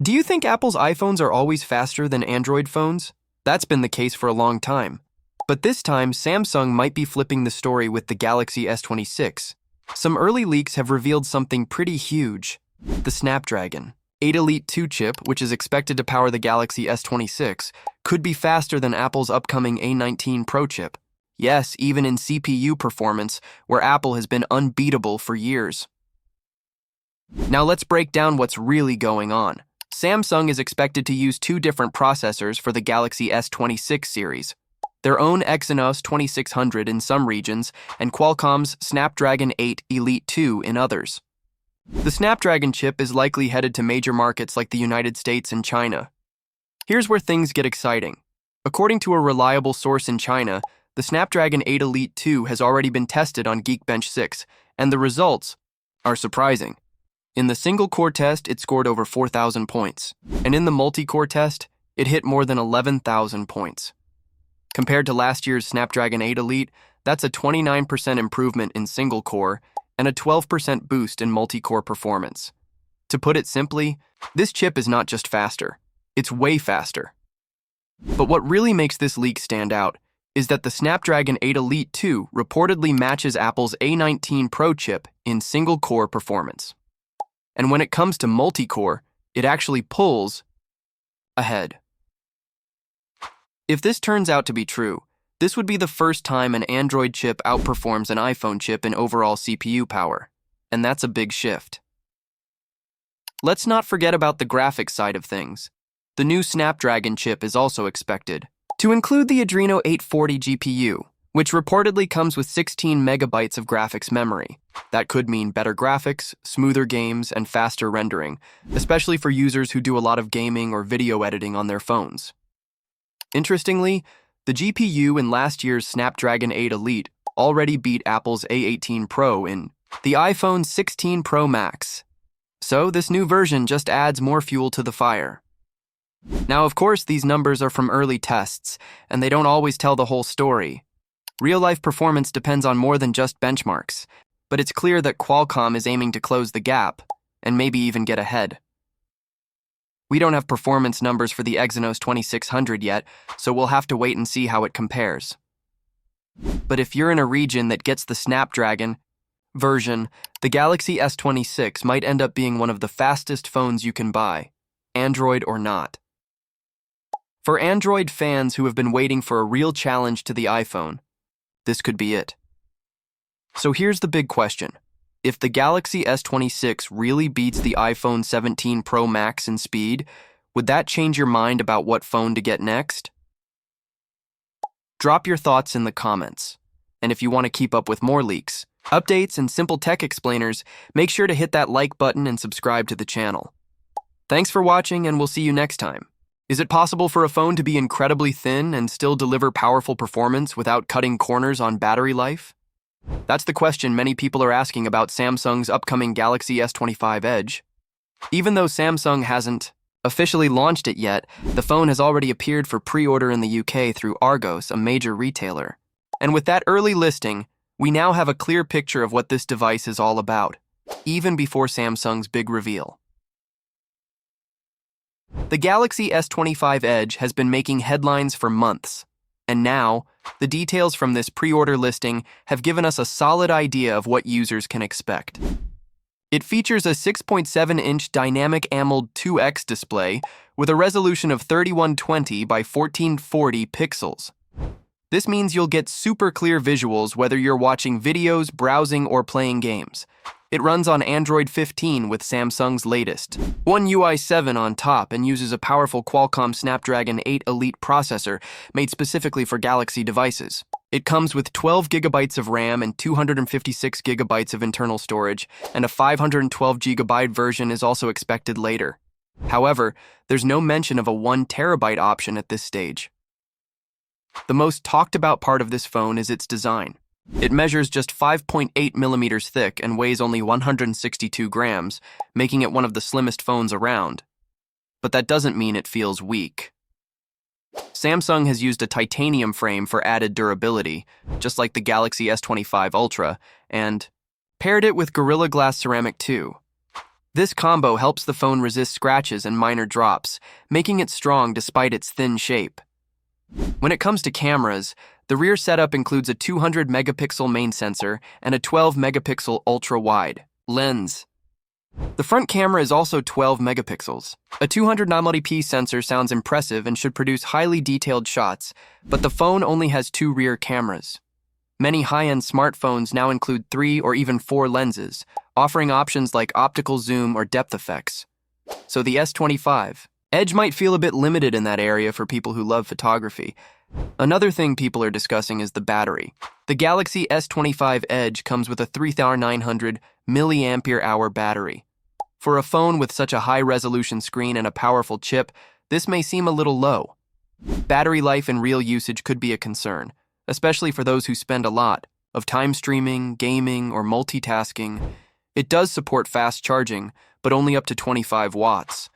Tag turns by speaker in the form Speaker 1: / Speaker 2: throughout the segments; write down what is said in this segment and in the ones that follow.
Speaker 1: Do you think Apple's iPhones are always faster than Android phones? That's been the case for a long time. But this time, Samsung might be flipping the story with the Galaxy S26. Some early leaks have revealed something pretty huge. The Snapdragon 8 Elite 2 chip, which is expected to power the Galaxy S26, could be faster than Apple's upcoming A19 Pro chip. Yes, even in CPU performance, where Apple has been unbeatable for years. Now let's break down what's really going on. Samsung is expected to use two different processors for the Galaxy S26 series. Their own Exynos 2600 in some regions, and Qualcomm's Snapdragon 8 Elite 2 in others. The Snapdragon chip is likely headed to major markets like the United States and China. Here's where things get exciting. According to a reliable source in China, the Snapdragon 8 Elite 2 has already been tested on Geekbench 6, and the results are surprising. In the single-core test, it scored over 4,000 points, and in the multi-core test, it hit more than 11,000 points. Compared to last year's Snapdragon 8 Elite, that's a 29% improvement in single-core and a 12% boost in multi-core performance. To put it simply, this chip is not just faster, it's way faster. But what really makes this leak stand out is that the Snapdragon 8 Elite 2 reportedly matches Apple's A19 Pro chip in single-core performance. And when it comes to multi-core, it actually pulls ahead. If this turns out to be true, this would be the first time an Android chip outperforms an iPhone chip in overall CPU power, and that's a big shift. Let's not forget about the graphics side of things. The new Snapdragon chip is also expected to include the Adreno 840 GPU, which reportedly comes with 16 megabytes of graphics memory. That could mean better graphics, smoother games, and faster rendering, especially for users who do a lot of gaming or video editing on their phones. Interestingly, the GPU in last year's Snapdragon 8 Elite already beat Apple's A18 Pro in the iPhone 16 Pro Max. So this new version just adds more fuel to the fire. Now, of course, these numbers are from early tests, and they don't always tell the whole story. Real-life performance depends on more than just benchmarks, but it's clear that Qualcomm is aiming to close the gap, and maybe even get ahead. We don't have performance numbers for the Exynos 2600 yet, so we'll have to wait and see how it compares. But if you're in a region that gets the Snapdragon version, the Galaxy S26 might end up being one of the fastest phones you can buy, Android or not. For Android fans who have been waiting for a real challenge to the iPhone, this could be it. So here's the big question. If the Galaxy S26 really beats the iPhone 17 Pro Max in speed, would that change your mind about what phone to get next? Drop your thoughts in the comments. And if you want to keep up with more leaks, updates, and simple tech explainers, make sure to hit that like button and subscribe to the channel. Thanks for watching, and we'll see you next time. Is it possible for a phone to be incredibly thin and still deliver powerful performance without cutting corners on battery life? That's the question many people are asking about Samsung's upcoming Galaxy S25 Edge. Even though Samsung hasn't officially launched it yet, the phone has already appeared for pre-order in the UK through Argos, a major retailer. And with that early listing, we now have a clear picture of what this device is all about, even before Samsung's big reveal. The Galaxy S25 Edge has been making headlines for months, and now, the details from this pre-order listing have given us a solid idea of what users can expect. It features a 6.7-inch dynamic AMOLED 2X display with a resolution of 3120 by 1440 pixels. This means you'll get super clear visuals whether you're watching videos, browsing, or playing games. It runs on Android 15 with Samsung's latest One UI 7 on top and uses a powerful Qualcomm Snapdragon 8 Elite processor made specifically for Galaxy devices. It comes with 12 GB of RAM and 256 GB of internal storage, and a 512 GB version is also expected later. However, there's no mention of a 1 TB option at this stage. The most talked about part of this phone is its design. It measures just 5.8 millimeters thick and weighs only 162 grams, making it one of the slimmest phones around. But that doesn't mean it feels weak. Samsung has used a titanium frame for added durability, just like the Galaxy S25 Ultra, and paired it with Gorilla Glass ceramic too. This combo helps the phone resist scratches and minor drops, making it strong despite its thin shape. When it comes to cameras, the rear setup includes a 200-megapixel main sensor and a 12-megapixel ultra-wide lens. The front camera is also 12 megapixels. A 200-megapixel sensor sounds impressive and should produce highly detailed shots, but the phone only has 2 rear cameras. Many high-end smartphones now include 3 or even 4 lenses, offering options like optical zoom or depth effects. So the S25 Edge might feel a bit limited in that area for people who love photography. Another thing people are discussing is the battery. The Galaxy S25 Edge comes with a 3900 mAh battery. For a phone with such a high-resolution screen and a powerful chip, this may seem a little low. Battery life in real usage could be a concern, especially for those who spend a lot of time streaming, gaming, or multitasking. It does support fast charging, but only up to 25 watts.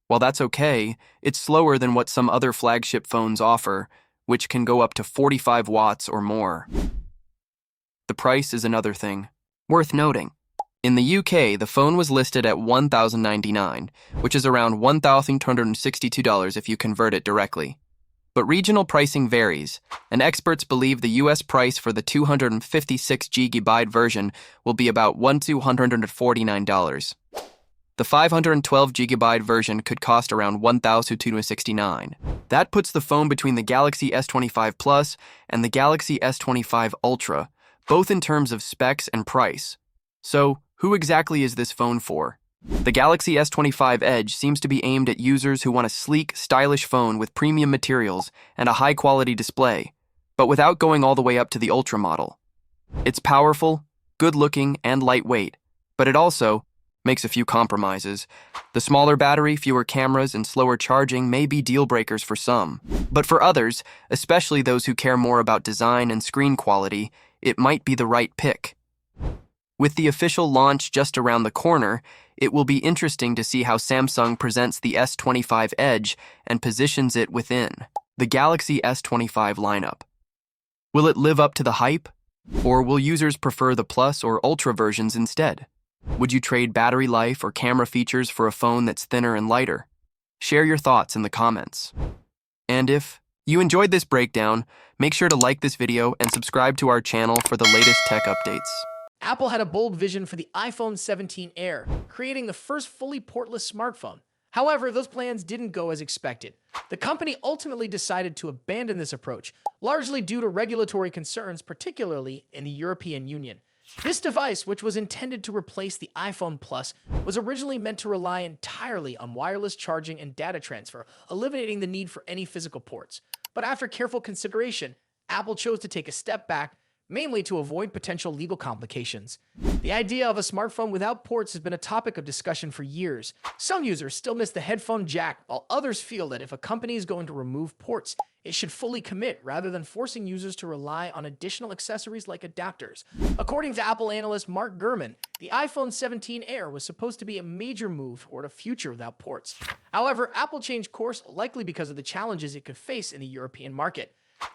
Speaker 1: While that's okay, it's slower than what some other flagship phones offer, which can go up to 45 watts or more. The price is another thing worth noting. In the UK, the phone was listed at $1,099, which is around $1,262 if you convert it directly. But regional pricing varies, and experts believe the US price for the 256GB version will be about $1,249. The 512GB version could cost around $1,269. That puts the phone between the Galaxy S25 Plus and the Galaxy S25 Ultra, both in terms of specs and price. So, who exactly is this phone for? The Galaxy S25 Edge seems to be aimed at users who want a sleek, stylish phone with premium materials and a high-quality display, but without going all the way up to the Ultra model. It's powerful, good-looking, and lightweight, but it also makes a few compromises. The smaller battery, fewer cameras, and slower charging may be deal breakers for some. But for others, especially those who care more about design and screen quality, it might be the right pick. With the official launch just around the corner, it will be interesting to see how Samsung presents the S25 Edge and positions it within the Galaxy S25 lineup. Will it live up to the hype? Or will users prefer the Plus or Ultra versions instead? Would you trade battery life or camera features for a phone that's thinner and lighter? Share your thoughts in the comments. And if you enjoyed this breakdown, make sure to like this video and subscribe to our channel for the latest tech updates.
Speaker 2: Apple had a bold vision for the iPhone 17 Air, creating the first fully portless smartphone. However, those plans didn't go as expected. The company ultimately decided to abandon this approach, largely due to regulatory concerns, particularly in the European Union. This device, which was intended to replace the iPhone Plus, was originally meant to rely entirely on wireless charging and data transfer, eliminating the need for any physical ports. But after careful consideration, Apple chose to take a step back, mainly to avoid potential legal complications. The idea of a smartphone without ports has been a topic of discussion for years. Some users still miss the headphone jack, while others feel that if a company is going to remove ports, it should fully commit rather than forcing users to rely on additional accessories like adapters. According to Apple analyst Mark Gurman, the iPhone 17 Air was supposed to be a major move toward a future without ports. However, Apple changed course likely because of the challenges it could face in the European market.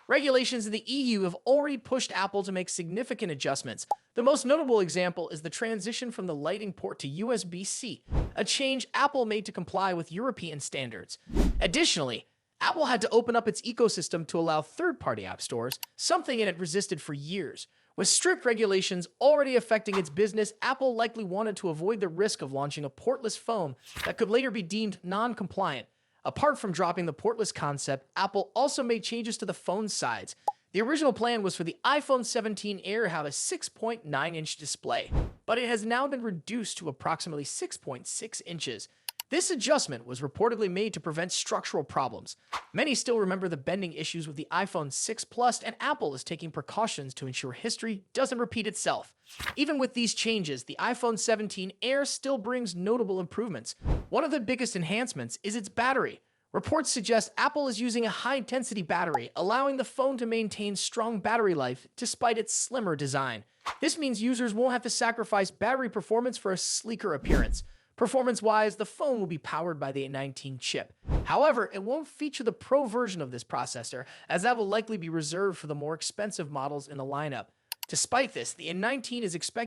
Speaker 2: Regulations in the EU have already pushed Apple to make significant adjustments. The most notable example is the transition from the Lightning port to USB-C, a change Apple made to comply with European standards. Additionally, Apple had to open up its ecosystem to allow third-party app stores, something it had resisted for years. With strict regulations already affecting its business, Apple likely wanted to avoid the risk of launching a portless phone that could later be deemed non-compliant. Apart from dropping the portless concept, Apple also made changes to the phone's sides. The original plan was for the iPhone 17 Air to have a 6.9-inch display, but it has now been reduced to approximately 6.6 inches. This adjustment was reportedly made to prevent structural problems. Many still remember the bending issues with the iPhone 6 Plus, and Apple is taking precautions to ensure history doesn't repeat itself. Even with these changes, the iPhone 17 Air still brings notable improvements. One of the biggest enhancements is its battery. Reports suggest Apple is using a high-intensity battery, allowing the phone to maintain strong battery life despite its slimmer design. This means users won't have to sacrifice battery performance for a sleeker appearance. Performance-wise, the phone will be powered by the A19 chip. However, it won't feature the Pro version of this processor, as that will likely be reserved for the more expensive models in the lineup. Despite this, the A19 is expected